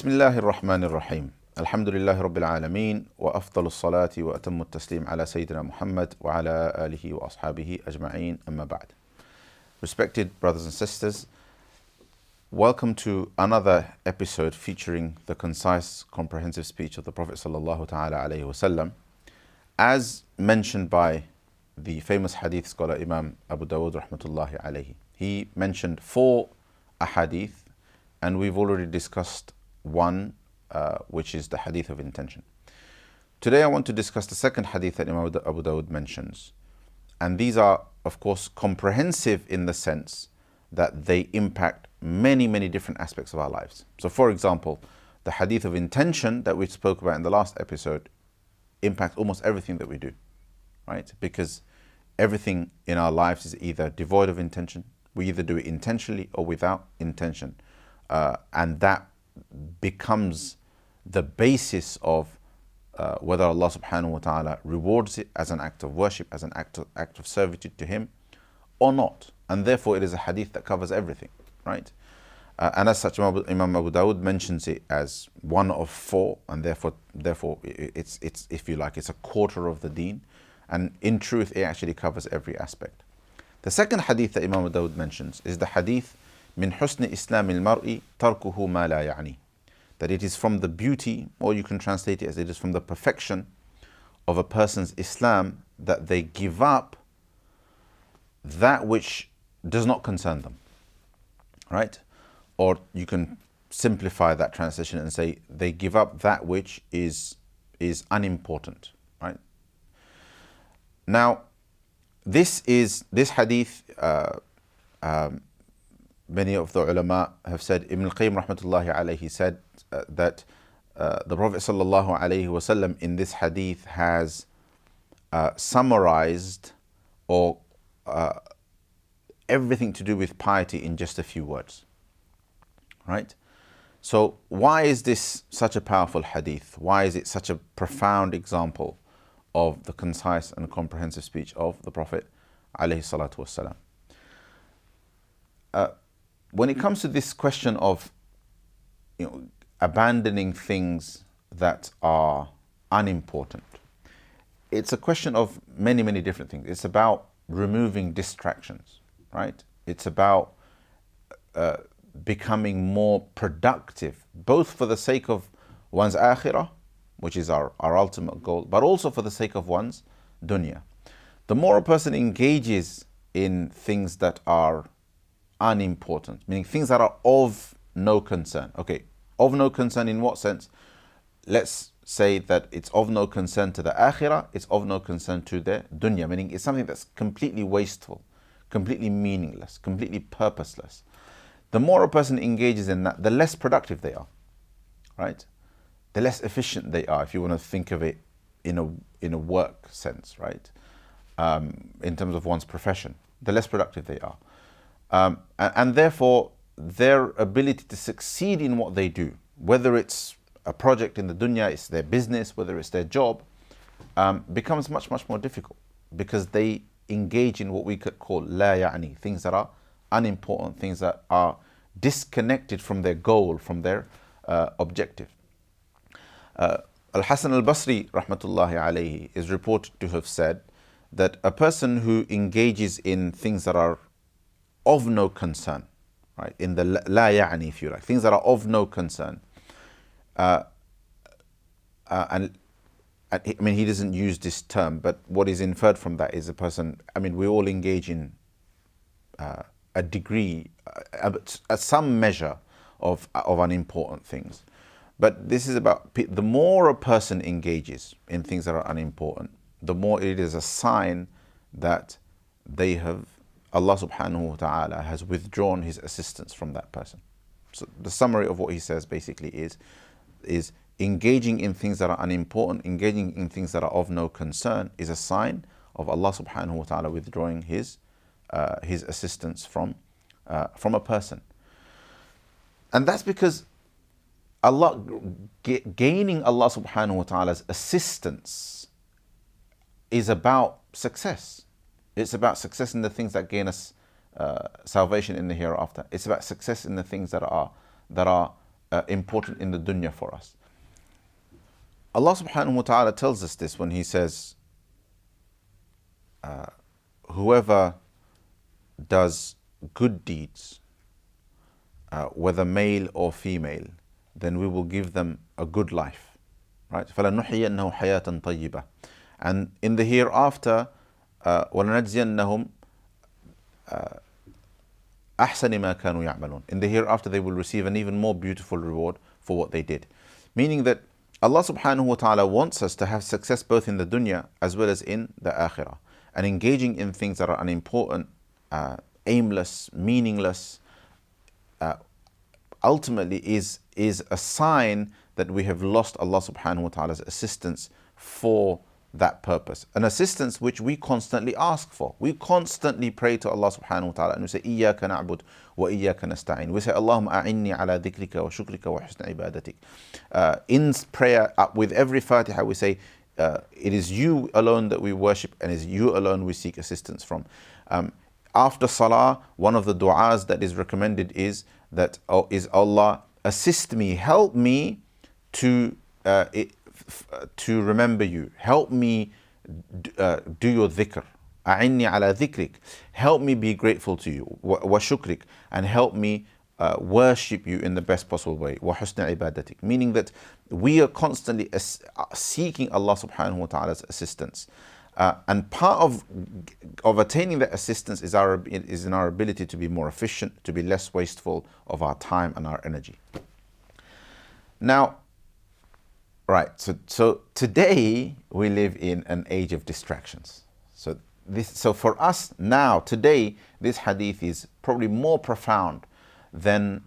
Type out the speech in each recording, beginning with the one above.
بسم الله الرحمن الرحيم الحمد لله رب العالمين وأفضل الصلاة وأتم التسليم على سيدنا محمد وعلى آله وأصحابه أجمعين أما بعد. Respected brothers and sisters, welcome to another episode featuring the concise, comprehensive speech of the Prophet sallallahu ta'ala alayhi wasallam. As mentioned by the famous hadith scholar Imam Abu Dawud rahmatullahi alayhi, he mentioned 4 ahadith, and we've already discussed one, which is the hadith of intention. Today I want to discuss the second hadith that Imam Abu Dawud mentions. And these are, of course, comprehensive in the sense that they impact many, many different aspects of our lives. So for example, the hadith of intention that we spoke about in the last episode impacts almost everything that we do, right? Because everything in our lives is either devoid of intention, we either do it intentionally or without intention. And that becomes the basis of whether Allah subhanahu wa ta'ala rewards it as an act of worship, as an act of servitude to Him or not. And therefore it is a hadith that covers everything, right? And as such, Imam Abu Dawud mentions it as one of 4, and therefore it's if you like, it's a quarter of the deen. And in truth, it actually covers every aspect. The second hadith that Imam Abu Dawud mentions is the hadith min husni islam al-mar'i tarkuhu ma la ya'ni, that it is from the beauty, or you can translate it as it is from the perfection of a person's Islam that they give up that which does not concern them, right? Or you can simplify that translation and say they give up that which is unimportant, right? Now, this hadith, many of the ulama have said, Ibn al-Qayyim rahmatullahi alayhi said that the Prophet sallallahu alayhi wasallam in this hadith has summarized or everything to do with piety in just a few words, right? So why is this such a powerful hadith? Why is it such a profound example of the concise and comprehensive speech of the Prophet alayhi salatu wasalam? When it comes to this question of abandoning things that are unimportant, it's a question of many, many different things. It's about removing distractions, right? It's about becoming more productive, both for the sake of one's akhirah, which is our ultimate goal, but also for the sake of one's dunya. The more a person engages in things that are unimportant, meaning things that are of no concern. Okay, of no concern in what sense? Let's say that it's of no concern to the akhirah, it's of no concern to the dunya, meaning it's something that's completely wasteful, completely meaningless, completely purposeless. The more a person engages in that, the less productive they are, right? The less efficient they are, if you want to think of it in a work sense, right? In terms of one's profession, the less productive they are. And therefore, their ability to succeed in what they do, whether it's a project in the dunya, it's their business, whether it's their job, becomes much, much more difficult because they engage in what we could call la ya'ni, things that are unimportant, things that are disconnected from their goal, from their objective. Al-Hasan al-Basri rahmatullahi alayhi is reported to have said that a person who engages in things that are of no concern, right, in the la ya'ni, if you like, things that are of no concern, and I mean, he doesn't use this term, but what is inferred from that is a person, I mean, we all engage in a degree, some measure of unimportant things. But this is about, the more a person engages in things that are unimportant, the more it is a sign that Allah subhanahu wa ta'ala has withdrawn His assistance from that person. So the summary of what he says basically is engaging in things that are unimportant, engaging in things that are of no concern is a sign of Allah subhanahu wa ta'ala withdrawing His assistance from a person. And that's because gaining Allah subhanahu wa ta'ala's assistance is about success. It's about success in the things that gain us salvation in the hereafter. It's about success in the things that are important in the dunya for us. Allah subhanahu wa ta'ala tells us this when He says, whoever does good deeds, whether male or female, then we will give them a good life. Right? فَلَنُحْيِيَنَّهُ حَيَاةً طَيِّبَةً. And in the hereafter, وَلَنَجْزِيَنَّهُمْ أَحْسَنِ مَا كَانُوا يَعْمَلُونَ. In the hereafter they will receive an even more beautiful reward for what they did. Meaning that Allah subhanahu wa ta'ala wants us to have success both in the dunya as well as in the akhirah. And engaging in things that are unimportant, aimless, meaningless, ultimately is a sign that we have lost Allah subhanahu wa ta'ala's assistance for that purpose. An assistance which we constantly ask for. We constantly pray to Allah subhanahu wa ta'ala and we say, إِيَّاكَ نَعْبُدُ وَإِيَّاكَ نَسْتَعِينُ. We say, اللهم أعني على ذكرك وشكرك وحسن عبادتك. In prayer, with every Fatiha, we say, it is you alone that we worship and it is you alone we seek assistance from. After Salah, one of the du'as that is recommended is that, Allah, assist me, help me to remember you. Help me do your dhikr. أعني على ذكرك. Help me be grateful to you. وشكرك. And help me worship you in the best possible way. وحسن عبادتك. Meaning that we are constantly seeking Allah subhanahu wa ta'ala's assistance. And part of attaining that assistance is in our ability to be more efficient, to be less wasteful of our time and our energy. Now, right, so today we live in an age of distractions. So for us now, today, this hadith is probably more profound than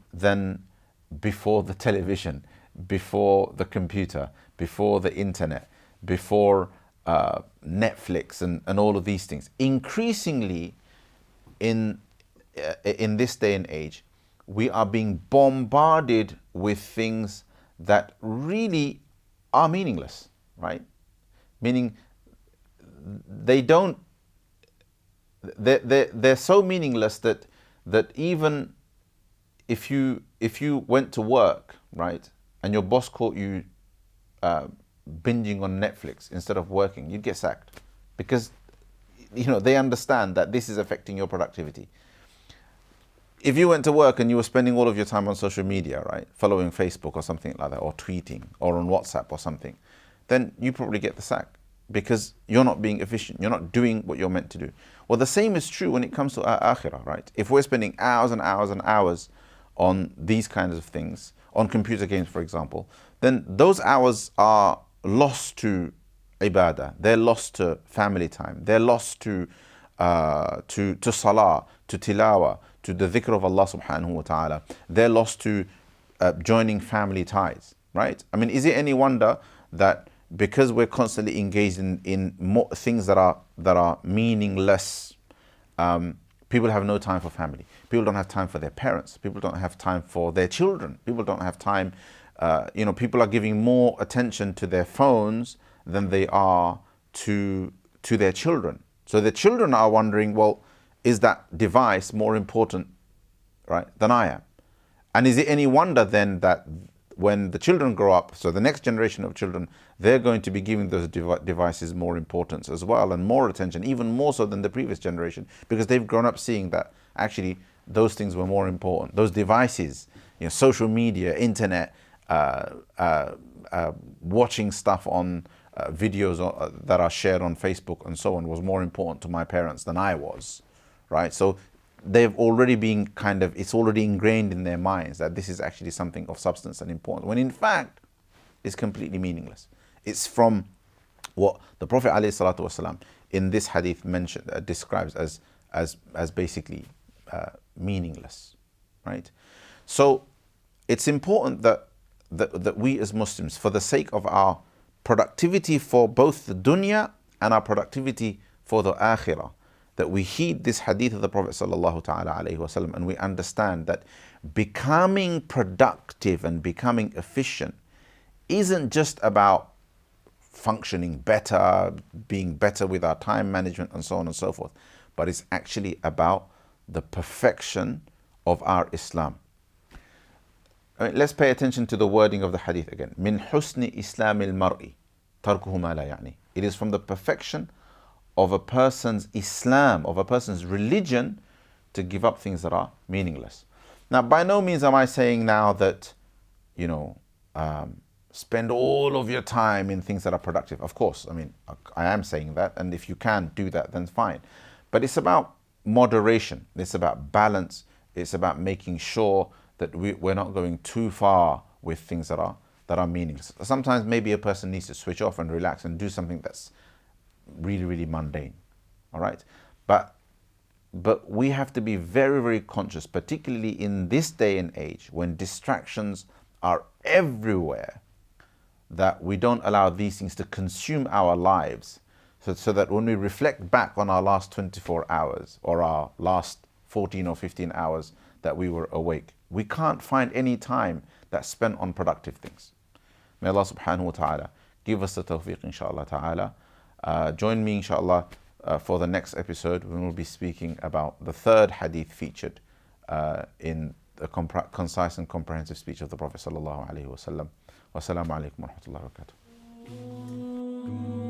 before the television, before the computer, before the internet, before Netflix and all of these things. Increasingly in this day and age, we are being bombarded with things that really are meaningless, right? Meaning they're so meaningless that even if you went to work, right, and your boss caught you binging on Netflix instead of working, you'd get sacked, because they understand that this is affecting your productivity. If you went to work and you were spending all of your time on social media, right, following Facebook or something like that, or tweeting, or on WhatsApp or something, then you probably get the sack, because you're not being efficient. You're not doing what you're meant to do. Well, the same is true when it comes to our akhirah, right? If we're spending hours and hours and hours on these kinds of things, on computer games, for example, then those hours are lost to ibadah. They're lost to family time. They're lost to salah, to tilawah, to the dhikr of Allah subhanahu wa ta'ala. They're lost to joining family ties, right? I mean, is it any wonder that because we're constantly engaged in more things that are meaningless, people have no time for family. People don't have time for their parents. People don't have time for their children. People don't have time. People are giving more attention to their phones than they are to their children. So the children are wondering, well, is that device more important, right, than I am? And is it any wonder then that when the children grow up, so the next generation of children, they're going to be giving those devices more importance as well, and more attention, even more so than the previous generation, because they've grown up seeing that actually those things were more important. Those devices, social media, internet, watching stuff on videos that are shared on Facebook and so on was more important to my parents than I was, right? So they've already been it's already ingrained in their minds that this is actually something of substance and importance, when in fact it's completely meaningless. It's from what the Prophet ﷺ in this hadith describes as basically meaningless, right? So it's important that we as Muslims, for the sake of our productivity for both the dunya and our productivity for the akhirah, that we heed this hadith of the Prophet sallallahu ta'ala alayhi wa sallam, and we understand that becoming productive and becoming efficient isn't just about functioning better, being better with our time management and so on and so forth, but it's actually about the perfection of our Islam. I mean, let's pay attention to the wording of the hadith again. من حسن إسلام المرء تركه ما لا يعني. It is from the perfection of a person's Islam, of a person's religion, to give up things that are meaningless. Now, by no means am I saying now that, you know, spend all of your time in things that are productive. Of course, I mean, I am saying that, and if you can do that, then fine. But it's about moderation. It's about balance. It's about making sure that we're not going too far with things that are meaningless. Sometimes maybe a person needs to switch off and relax and do something that's really, really mundane. All right? But we have to be very, very conscious, particularly in this day and age when distractions are everywhere, that we don't allow these things to consume our lives, so that when we reflect back on our last 24 hours or our last 14 or 15 hours that we were awake, we can't find any time that's spent on productive things. May Allah subhanahu wa ta'ala give us the tawfiq, inshallah ta'ala. Join me, inshallah, for the next episode when we'll be speaking about the third hadith featured in the concise and comprehensive speech of the Prophet sallallahu alaihi wasallam. Wassalamu alaikum wa rahmatullahi wa barakatuh.